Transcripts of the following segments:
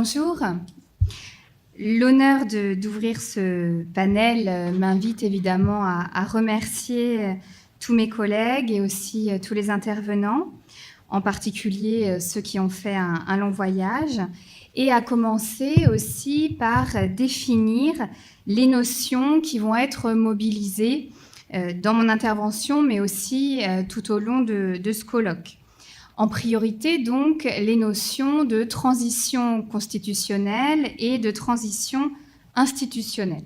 Bonjour. L'honneur d'ouvrir ce panel m'invite évidemment à remercier tous mes collègues et aussi tous les intervenants, en particulier ceux qui ont fait un long voyage, et à commencer aussi par définir les notions qui vont être mobilisées dans mon intervention, mais aussi tout au long de ce colloque. En priorité, donc, les notions de transition constitutionnelle et de transition institutionnelle.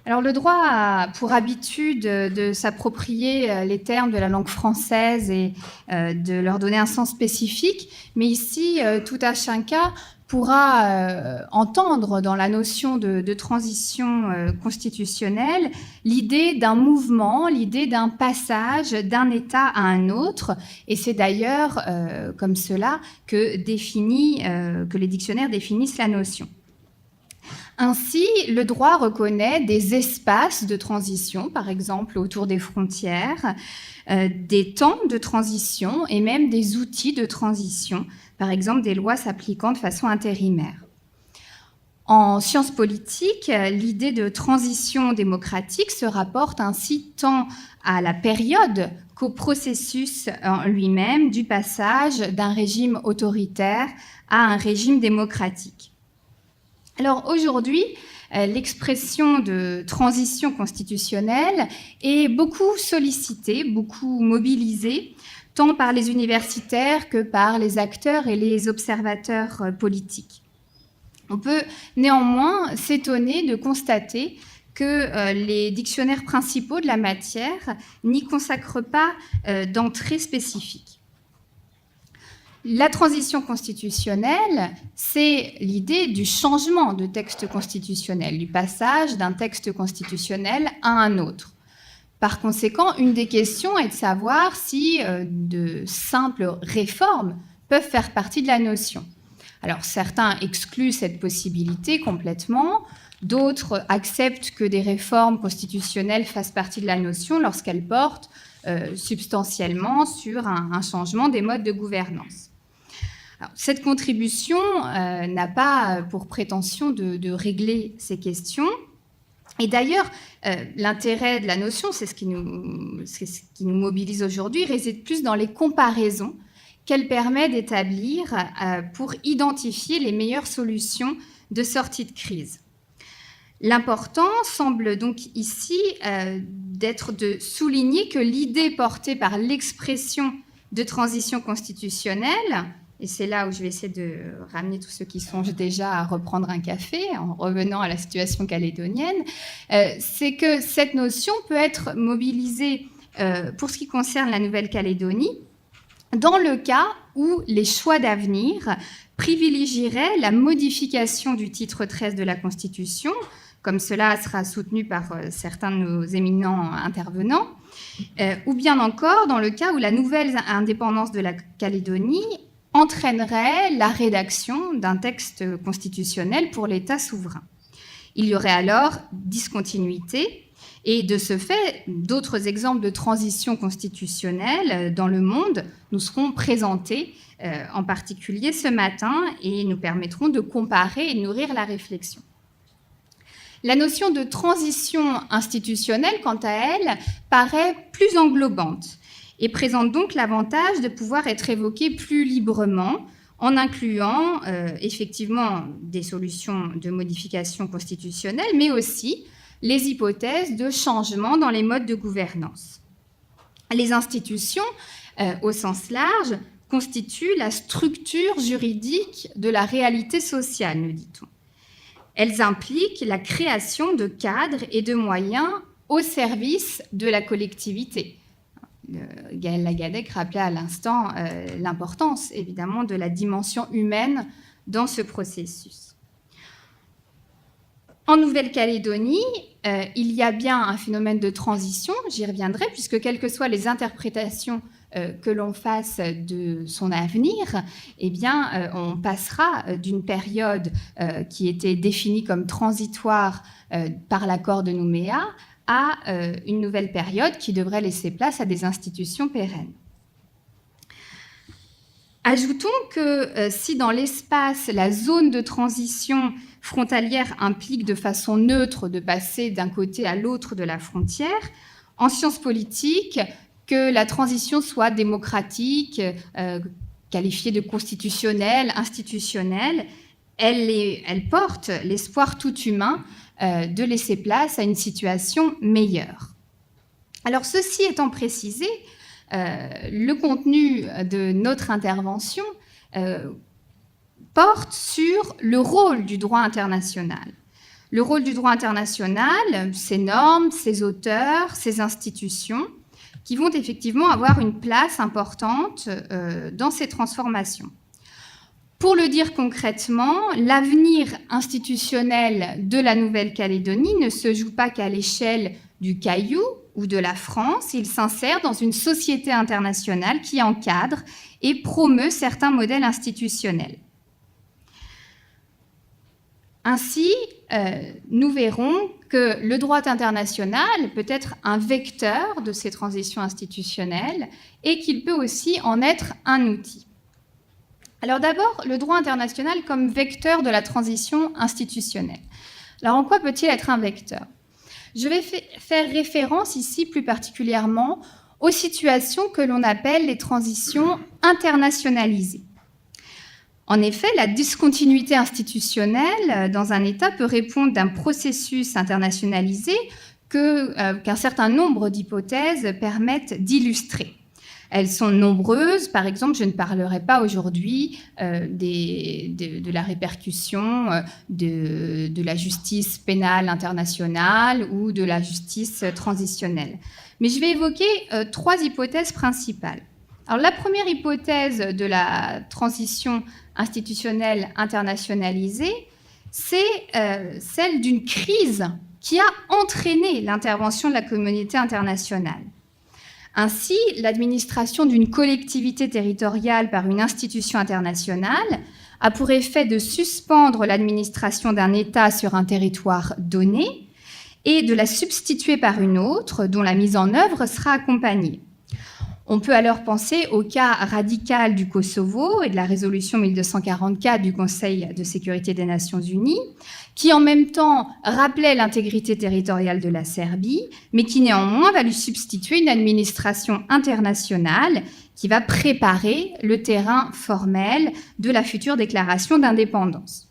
Alors, le droit a pour habitude de s'approprier les termes de la langue française et de leur donner un sens spécifique, mais ici, tout à chacun pourra entendre dans la notion de transition constitutionnelle l'idée d'un mouvement, l'idée d'un passage d'un État à un autre, et c'est d'ailleurs comme cela que les dictionnaires définissent la notion. Ainsi, le droit reconnaît des espaces de transition, par exemple autour des frontières, des temps de transition et même des outils de transition, par exemple des lois s'appliquant de façon intérimaire. En sciences politiques, l'idée de transition démocratique se rapporte ainsi tant à la période qu'au processus en lui-même du passage d'un régime autoritaire à un régime démocratique. Alors aujourd'hui, l'expression de transition constitutionnelle est beaucoup sollicitée, beaucoup mobilisée, tant par les universitaires que par les acteurs et les observateurs politiques. On peut néanmoins s'étonner de constater que les dictionnaires principaux de la matière n'y consacrent pas d'entrée spécifique. La transition constitutionnelle, c'est l'idée du changement de texte constitutionnel, du passage d'un texte constitutionnel à un autre. Par conséquent, une des questions est de savoir si de simples réformes peuvent faire partie de la notion. Alors, certains excluent cette possibilité complètement, d'autres acceptent que des réformes constitutionnelles fassent partie de la notion lorsqu'elles portent substantiellement sur un changement des modes de gouvernance. Alors, cette contribution n'a pas pour prétention de régler ces questions. Et d'ailleurs, l'intérêt de la notion, c'est ce qui nous mobilise aujourd'hui, réside plus dans les comparaisons qu'elle permet d'établir pour identifier les meilleures solutions de sortie de crise. L'important semble donc ici d'être de souligner que l'idée portée par l'expression de transition constitutionnelle, et c'est là où je vais essayer de ramener tous ceux qui songent déjà à reprendre un café en revenant à la situation calédonienne, c'est que cette notion peut être mobilisée pour ce qui concerne la Nouvelle-Calédonie dans le cas où les choix d'avenir privilégieraient la modification du titre 13 de la Constitution, comme cela sera soutenu par certains de nos éminents intervenants, ou bien encore dans le cas où la nouvelle indépendance de la Calédonie entraînerait la rédaction d'un texte constitutionnel pour l'État souverain. Il y aurait alors discontinuité et de ce fait, d'autres exemples de transition constitutionnelle dans le monde nous seront présentés en particulier ce matin et nous permettront de comparer et de nourrir la réflexion. La notion de transition institutionnelle, quant à elle, paraît plus englobante et présente donc l'avantage de pouvoir être évoquée plus librement en incluant effectivement des solutions de modification constitutionnelle, mais aussi les hypothèses de changement dans les modes de gouvernance. Les institutions, au sens large, constituent la structure juridique de la réalité sociale, nous dit-on. Elles impliquent la création de cadres et de moyens au service de la collectivité. Gaël Lagadec rappelait à l'instant l'importance, évidemment, de la dimension humaine dans ce processus. En Nouvelle-Calédonie, il y a bien un phénomène de transition, j'y reviendrai, puisque quelles que soient les interprétations que l'on fasse de son avenir, eh bien, on passera d'une période qui était définie comme transitoire par l'accord de Nouméa à une nouvelle période qui devrait laisser place à des institutions pérennes. Ajoutons que si dans l'espace, la zone de transition frontalière implique de façon neutre de passer d'un côté à l'autre de la frontière, en sciences politiques, que la transition soit démocratique, qualifiée de constitutionnelle, institutionnelle, elle porte l'espoir tout humain de laisser place à une situation meilleure. Alors, ceci étant précisé, le contenu de notre intervention porte sur le rôle du droit international. Le rôle du droit international, ses normes, ses auteurs, ses institutions, qui vont effectivement avoir une place importante dans ces transformations. Pour le dire concrètement, l'avenir institutionnel de la Nouvelle-Calédonie ne se joue pas qu'à l'échelle du Caillou ou de la France, il s'insère dans une société internationale qui encadre et promeut certains modèles institutionnels. Ainsi, nous verrons que le droit international peut être un vecteur de ces transitions institutionnelles et qu'il peut aussi en être un outil. Alors d'abord, le droit international comme vecteur de la transition institutionnelle. Alors en quoi peut-il être un vecteur ? Je vais faire référence ici plus particulièrement aux situations que l'on appelle les transitions internationalisées. En effet, la discontinuité institutionnelle dans un État peut répondre d'un processus internationalisé qu'un certain nombre d'hypothèses permettent d'illustrer. Elles sont nombreuses. Par exemple, je ne parlerai pas aujourd'hui de la répercussion de la justice pénale internationale ou de la justice transitionnelle. Mais je vais évoquer 3 hypothèses principales. Alors, la première hypothèse de la transition institutionnelle internationalisée, c'est celle d'une crise qui a entraîné l'intervention de la communauté internationale. Ainsi, l'administration d'une collectivité territoriale par une institution internationale a pour effet de suspendre l'administration d'un État sur un territoire donné et de la substituer par une autre dont la mise en œuvre sera accompagnée. On peut alors penser au cas radical du Kosovo et de la résolution 1244 du Conseil de sécurité des Nations Unies, qui en même temps rappelait l'intégrité territoriale de la Serbie, mais qui néanmoins va lui substituer une administration internationale qui va préparer le terrain formel de la future déclaration d'indépendance.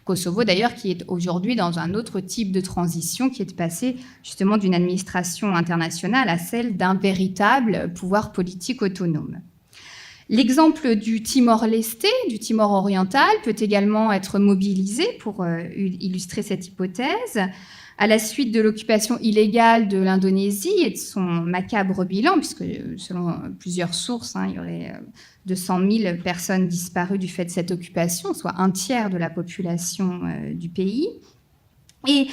Kosovo, d'ailleurs, qui est aujourd'hui dans un autre type de transition, qui est passé justement d'une administration internationale à celle d'un véritable pouvoir politique autonome. L'exemple du Timor-Leste, du Timor oriental, peut également être mobilisé pour illustrer cette hypothèse. À la suite de l'occupation illégale de l'Indonésie et de son macabre bilan, puisque selon plusieurs sources, il y aurait 200 000 personnes disparues du fait de cette occupation, soit un tiers de la population du pays. Et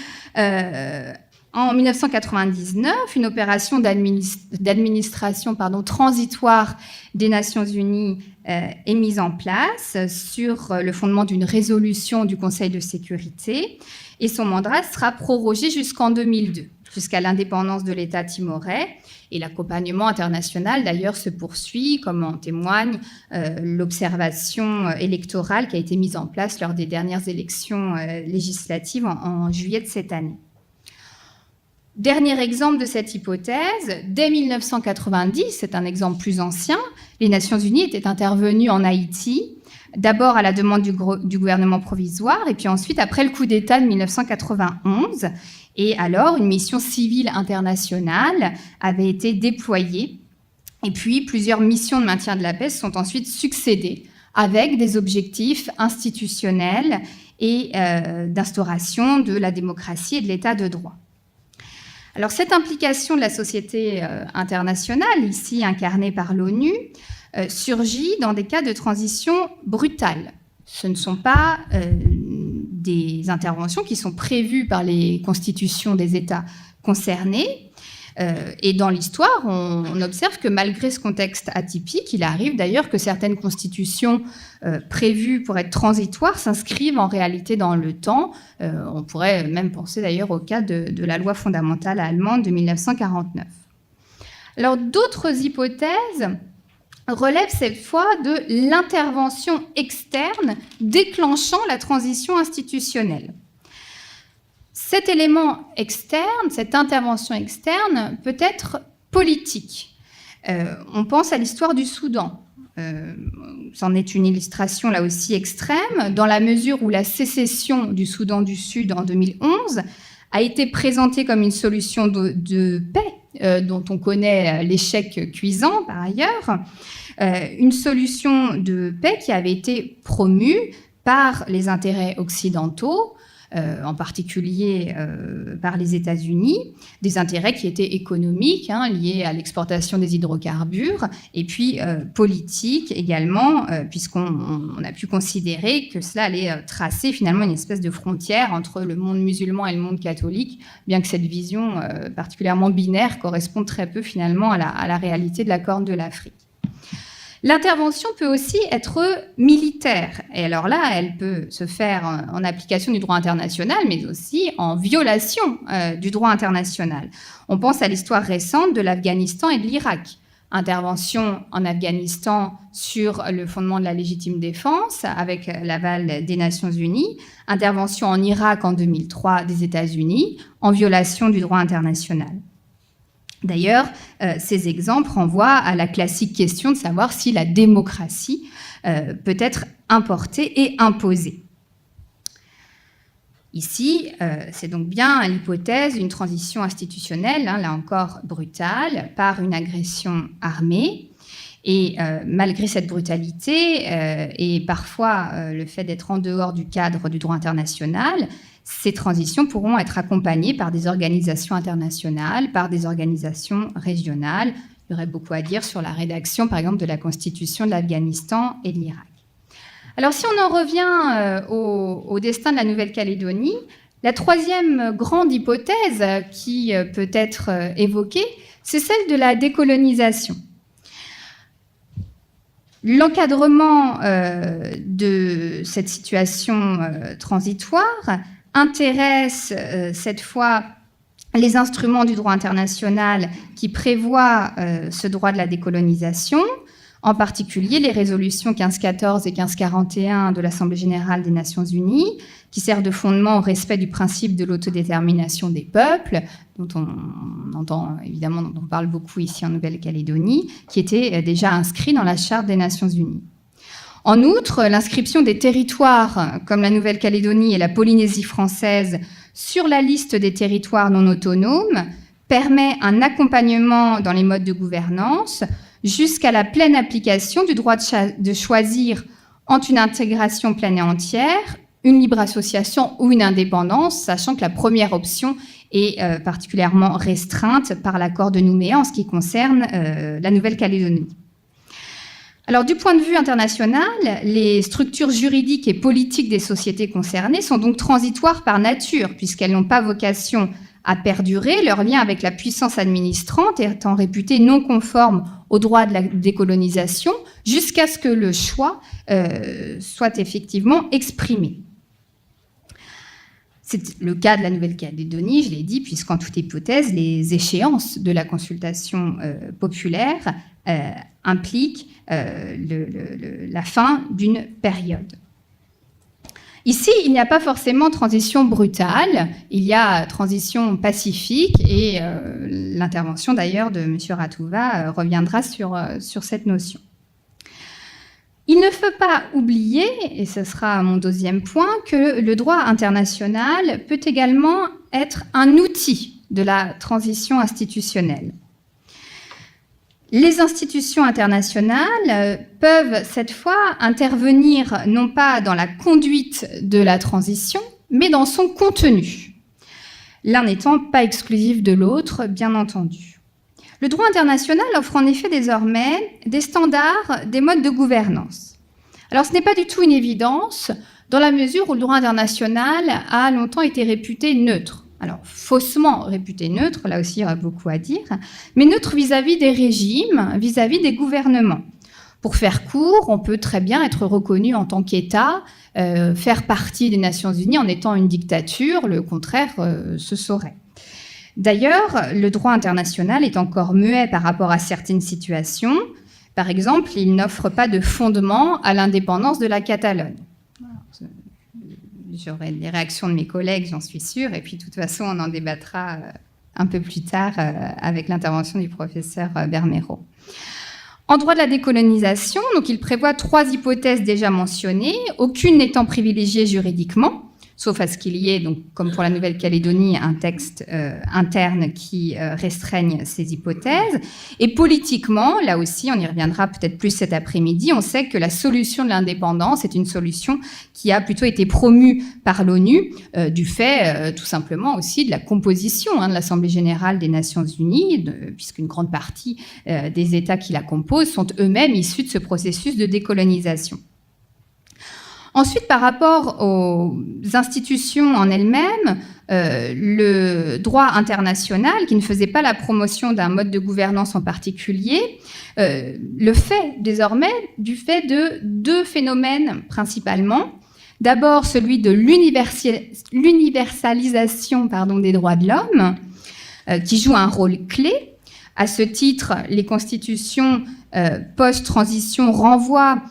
en 1999, une opération d'administration transitoire des Nations Unies est mise en place sur le fondement d'une résolution du Conseil de sécurité et son mandat sera prorogé jusqu'en 2002, jusqu'à l'indépendance de l'État timorais. Et l'accompagnement international, d'ailleurs, se poursuit, comme en témoigne l'observation électorale qui a été mise en place lors des dernières élections législatives en juillet de cette année. Dernier exemple de cette hypothèse, dès 1990, c'est un exemple plus ancien, les Nations Unies étaient intervenues en Haïti, d'abord à la demande du gouvernement provisoire, et puis ensuite après le coup d'État de 1991. Et alors, une mission civile internationale avait été déployée, et puis plusieurs missions de maintien de la paix se sont ensuite succédées, avec des objectifs institutionnels et d'instauration de la démocratie et de l'état de droit. Alors, cette implication de la société internationale, ici incarnée par l'ONU, surgit dans des cas de transition brutale. Ce ne sont pas des interventions qui sont prévues par les constitutions des États concernés. Et dans l'histoire, on observe que malgré ce contexte atypique, il arrive d'ailleurs que certaines constitutions prévues pour être transitoires s'inscrivent en réalité dans le temps. On pourrait même penser d'ailleurs au cas de la loi fondamentale allemande de 1949. Alors d'autres hypothèses relève cette fois de l'intervention externe déclenchant la transition institutionnelle. Cet élément externe, cette intervention externe, peut être politique. On pense à l'histoire du Soudan. C'en est une illustration là aussi extrême, dans la mesure où la sécession du Soudan du Sud en 2011 a été présentée comme une solution de paix, dont on connaît l'échec cuisant par ailleurs, une solution de paix qui avait été promue par les intérêts occidentaux, en particulier par les États-Unis, des intérêts qui étaient économiques, liés à l'exportation des hydrocarbures, et puis politiques également, puisqu'on a pu considérer que cela allait tracer finalement une espèce de frontière entre le monde musulman et le monde catholique, bien que cette vision particulièrement binaire corresponde très peu finalement à la réalité de la Corne de l'Afrique. L'intervention peut aussi être militaire. Et alors là, elle peut se faire en application du droit international, mais aussi en violation du droit international. On pense à l'histoire récente de l'Afghanistan et de l'Irak. Intervention en Afghanistan sur le fondement de la légitime défense, avec l'aval des Nations Unies. Intervention en Irak en 2003 des États-Unis, en violation du droit international. D'ailleurs, ces exemples renvoient à la classique question de savoir si la démocratie peut être importée et imposée. Ici, c'est donc bien l'hypothèse d'une transition institutionnelle, là encore brutale, par une agression armée. Et malgré cette brutalité et parfois le fait d'être en dehors du cadre du droit international, ces transitions pourront être accompagnées par des organisations internationales, par des organisations régionales. Il y aurait beaucoup à dire sur la rédaction, par exemple, de la Constitution de l'Afghanistan et de l'Irak. Alors, si on en revient au destin de la Nouvelle-Calédonie, la troisième grande hypothèse qui peut être évoquée, c'est celle de la décolonisation. L'encadrement de cette situation transitoire intéresse cette fois les instruments du droit international qui prévoient ce droit de la décolonisation, en particulier les résolutions 1514 et 1541 de l'Assemblée générale des Nations unies, qui servent de fondement au respect du principe de l'autodétermination des peuples, dont dont on parle beaucoup ici en Nouvelle-Calédonie, qui était déjà inscrit dans la Charte des Nations unies. En outre, l'inscription des territoires comme la Nouvelle-Calédonie et la Polynésie française sur la liste des territoires non autonomes permet un accompagnement dans les modes de gouvernance jusqu'à la pleine application du droit de choisir entre une intégration pleine et entière, une libre association ou une indépendance, sachant que la première option est particulièrement restreinte par l'accord de Nouméa en ce qui concerne la Nouvelle-Calédonie. Alors, du point de vue international, les structures juridiques et politiques des sociétés concernées sont donc transitoires par nature, puisqu'elles n'ont pas vocation à perdurer, leur lien avec la puissance administrante étant réputé non conforme au droit de la décolonisation, jusqu'à ce que le choix soit effectivement exprimé. C'est le cas de la Nouvelle-Calédonie, je l'ai dit, puisqu'en toute hypothèse, les échéances de la consultation populaire impliquent la fin d'une période. Ici, il n'y a pas forcément transition brutale, il y a transition pacifique et l'intervention d'ailleurs de M. Ratouva reviendra sur cette notion. Il ne faut pas oublier, et ce sera mon deuxième point, que le droit international peut également être un outil de la transition institutionnelle. Les institutions internationales peuvent cette fois intervenir non pas dans la conduite de la transition, mais dans son contenu, l'un n'étant pas exclusif de l'autre, bien entendu. Le droit international offre en effet désormais des standards, des modes de gouvernance. Alors ce n'est pas du tout une évidence, dans la mesure où le droit international a longtemps été réputé neutre. Alors, faussement réputé neutre, là aussi il y aura beaucoup à dire, mais neutre vis-à-vis des régimes, vis-à-vis des gouvernements. Pour faire court, on peut très bien être reconnu en tant qu'État, faire partie des Nations Unies en étant une dictature, le contraire se saurait. D'ailleurs, le droit international est encore muet par rapport à certaines situations. Par exemple, il n'offre pas de fondement à l'indépendance de la Catalogne. J'aurai des réactions de mes collègues, j'en suis sûre, et puis de toute façon, on en débattra un peu plus tard avec l'intervention du professeur Bermero. En droit de la décolonisation, donc, il prévoit 3 hypothèses déjà mentionnées, aucune n'étant privilégiée juridiquement, sauf à ce qu'il y ait, donc, comme pour la Nouvelle-Calédonie, un texte interne qui restreigne ces hypothèses. Et politiquement, là aussi, on y reviendra peut-être plus cet après-midi, on sait que la solution de l'indépendance est une solution qui a plutôt été promue par l'ONU, du fait, tout simplement aussi, de la composition de l'Assemblée générale des Nations unies, puisqu'une grande partie des États qui la composent sont eux-mêmes issus de ce processus de décolonisation. Ensuite, par rapport aux institutions en elles-mêmes, le droit international, qui ne faisait pas la promotion d'un mode de gouvernance en particulier, le fait désormais du fait de 2 phénomènes principalement. D'abord, celui de l'universalisation des droits de l'homme, qui joue un rôle clé. À ce titre, les constitutions post-transition renvoient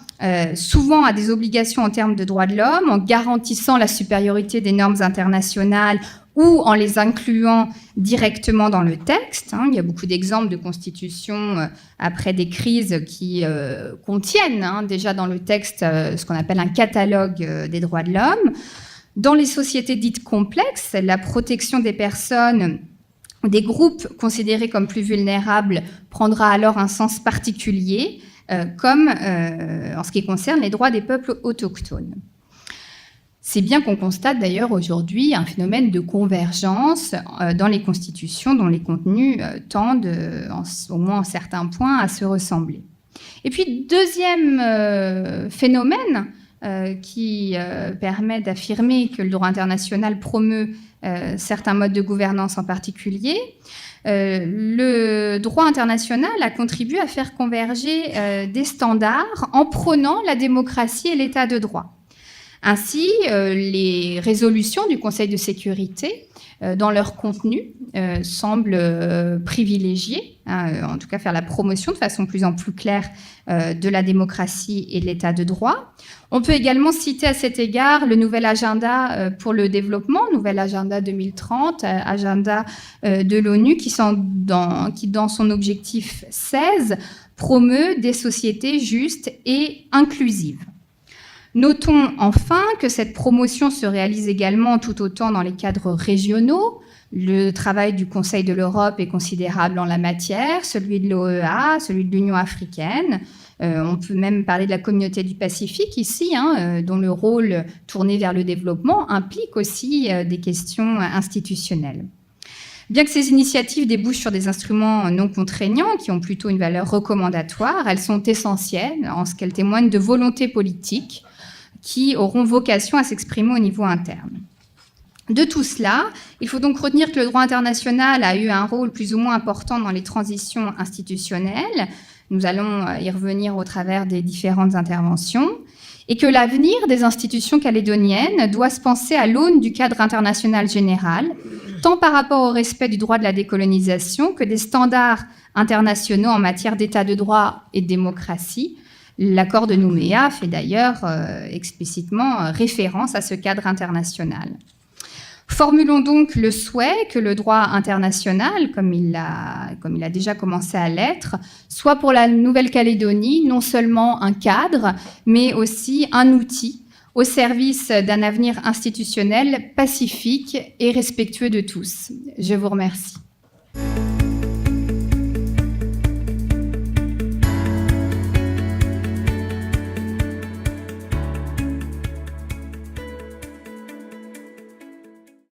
souvent à des obligations en termes de droits de l'homme, en garantissant la supériorité des normes internationales ou en les incluant directement dans le texte. Il y a beaucoup d'exemples de constitutions après des crises qui contiennent déjà dans le texte ce qu'on appelle un catalogue des droits de l'homme. Dans les sociétés dites complexes, la protection des personnes des groupes considérés comme plus vulnérables prendra alors un sens particulier, comme en ce qui concerne les droits des peuples autochtones. C'est bien qu'on constate d'ailleurs aujourd'hui un phénomène de convergence dans les constitutions dont les contenus tendent, au moins en certains points, à se ressembler. Et puis, deuxième phénomène qui permet d'affirmer que le droit international promeut certains modes de gouvernance en particulier, le droit international a contribué à faire converger des standards en prônant la démocratie et l'état de droit. Ainsi, les résolutions du Conseil de sécurité, dans leur contenu, semblent privilégier, en tout cas faire la promotion de façon plus en plus claire de la démocratie et de l'état de droit. On peut également citer à cet égard le nouvel agenda pour le développement, nouvel agenda 2030, agenda de l'ONU, qui dans son objectif 16 promeut des sociétés justes et inclusives. Notons enfin que cette promotion se réalise également tout autant dans les cadres régionaux. Le travail du Conseil de l'Europe est considérable en la matière, celui de l'OEA, celui de l'Union africaine. On peut même parler de la communauté du Pacifique ici, dont le rôle tourné vers le développement implique aussi des questions institutionnelles. Bien que ces initiatives débouchent sur des instruments non contraignants, qui ont plutôt une valeur recommandatoire, elles sont essentielles en ce qu'elles témoignent de volonté politique qui auront vocation à s'exprimer au niveau interne. De tout cela, il faut donc retenir que le droit international a eu un rôle plus ou moins important dans les transitions institutionnelles. Nous allons y revenir au travers des différentes interventions. Et que l'avenir des institutions calédoniennes doit se penser à l'aune du cadre international général, tant par rapport au respect du droit de la décolonisation que des standards internationaux en matière d'état de droit et de démocratie. L'accord de Nouméa fait d'ailleurs explicitement référence à ce cadre international. Formulons donc le souhait que le droit international, comme il a déjà commencé à l'être, soit pour la Nouvelle-Calédonie non seulement un cadre, mais aussi un outil au service d'un avenir institutionnel pacifique et respectueux de tous. Je vous remercie.